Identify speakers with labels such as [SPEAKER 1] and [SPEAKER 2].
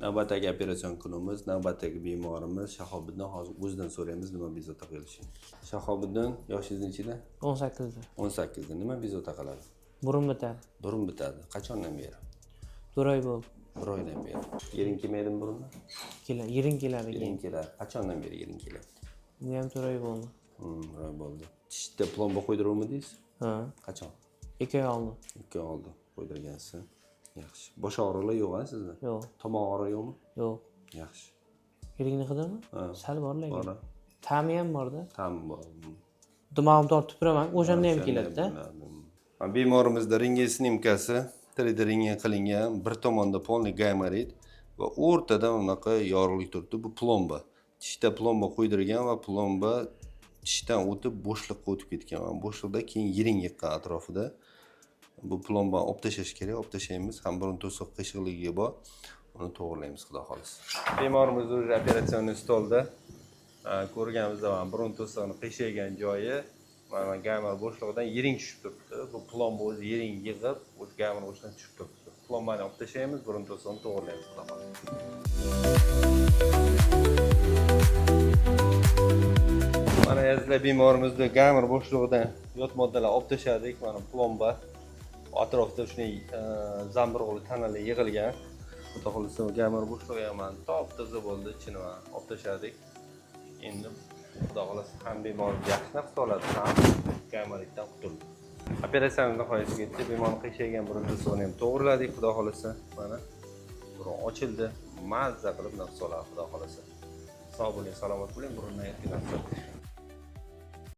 [SPEAKER 1] Navbatdagi operatsion kunimiz, navbatdagi bemorimiz Shahobiddin. Hozir o'zidan so'raymiz nima bezovta qilishi. Shahobiddin, yoshingiz nechida?
[SPEAKER 2] 18'da.
[SPEAKER 1] 18da. Nima bezovta qiladi?
[SPEAKER 2] Burun bitadi.
[SPEAKER 1] Burun bitadi. Qachondan beri?
[SPEAKER 2] 1 oy bo'ldi.
[SPEAKER 1] 1 oydan beri. Yiring kelmaydimi burunda?
[SPEAKER 2] Yiring keladi.
[SPEAKER 1] Yiring keladi. Qachondan beri yiring keladi?
[SPEAKER 2] Bu ham 1 oy bo'ldi.
[SPEAKER 1] 1 oy bo'ldi. Tishda plomba qo'ydiruvmidingiz?
[SPEAKER 2] Ha.
[SPEAKER 1] Qachon?
[SPEAKER 2] 2 oy oldin.
[SPEAKER 1] 2 oy oldin qo'ydirgansiz. Yaxshi. Bosh og'riqlar yo'q-a sizda?
[SPEAKER 2] Yo'q.
[SPEAKER 1] Tomoq og'rig'i yo'qmi?
[SPEAKER 2] Yo'q.
[SPEAKER 1] Yaxshi.
[SPEAKER 2] Yiringni hidimi?
[SPEAKER 1] Ha.
[SPEAKER 2] Sal bor lekin.
[SPEAKER 1] Bor.
[SPEAKER 2] Ta'mi ham bor-da.
[SPEAKER 1] Ta'mi bor.
[SPEAKER 2] Dimog'im tortib turaman. O'shanda ham keladi-da.
[SPEAKER 1] Bemorimizda ringe snimkasi 3D ringe qilingan, bir tomonda polniy gamorit va o'rtada unaqa yorug'lik turibdi. Bu plomba. Tishda plomba qo'ydirgan va plomba tishdan o'tib bo'shliqqa o'tib ketgan. Bo'shliqda keyin yiring yiqqan atrofida. Bu plombani olib tashlash kerak, olib tashlaymiz. Ham burun to'siq qiyshiqligi bor. Uni to'g'rilaymiz, xudo xolisa. Bemorimiz o'zi operatsion stolda. Ko'rganimizda mana burun to'sig'ini qiyshagan joyi mana gamar bo'shlig'idan yiring tushib turibdi. Bu plomba o'zi yiring yig'ib, o'zi gamar bo'shlig'idan tushib turibdi. Plombani olib tashlaymiz, burun to'sig'ini to'g'rilaymiz, xudo xolisa. Mana yazlar bemorimizni gamar bo'shlig'idan yot moddalar olib tashladik. Mana plomba atrofida shunday zamburug'li tanalar yig'ilgan. Xudo xolisa gamar bo'shlig'i ham mana top-toza bo'ldi, ichini olib tashladik. Endi xudo xolasa ham bemor yaxshi nafas oladi, ham gamoritdan qutuldi. Operatsiyamiz nihoyasiga yetdi. Bemorning qiyshagan burun to'sig'ini ham to'g'riladik, xudo xolasa. Mana burun ochildi, mazza qilib nafas oladi, xudo xolasa. Sog' bo'ling, salomat bo'ling, burundan yetgan nafas.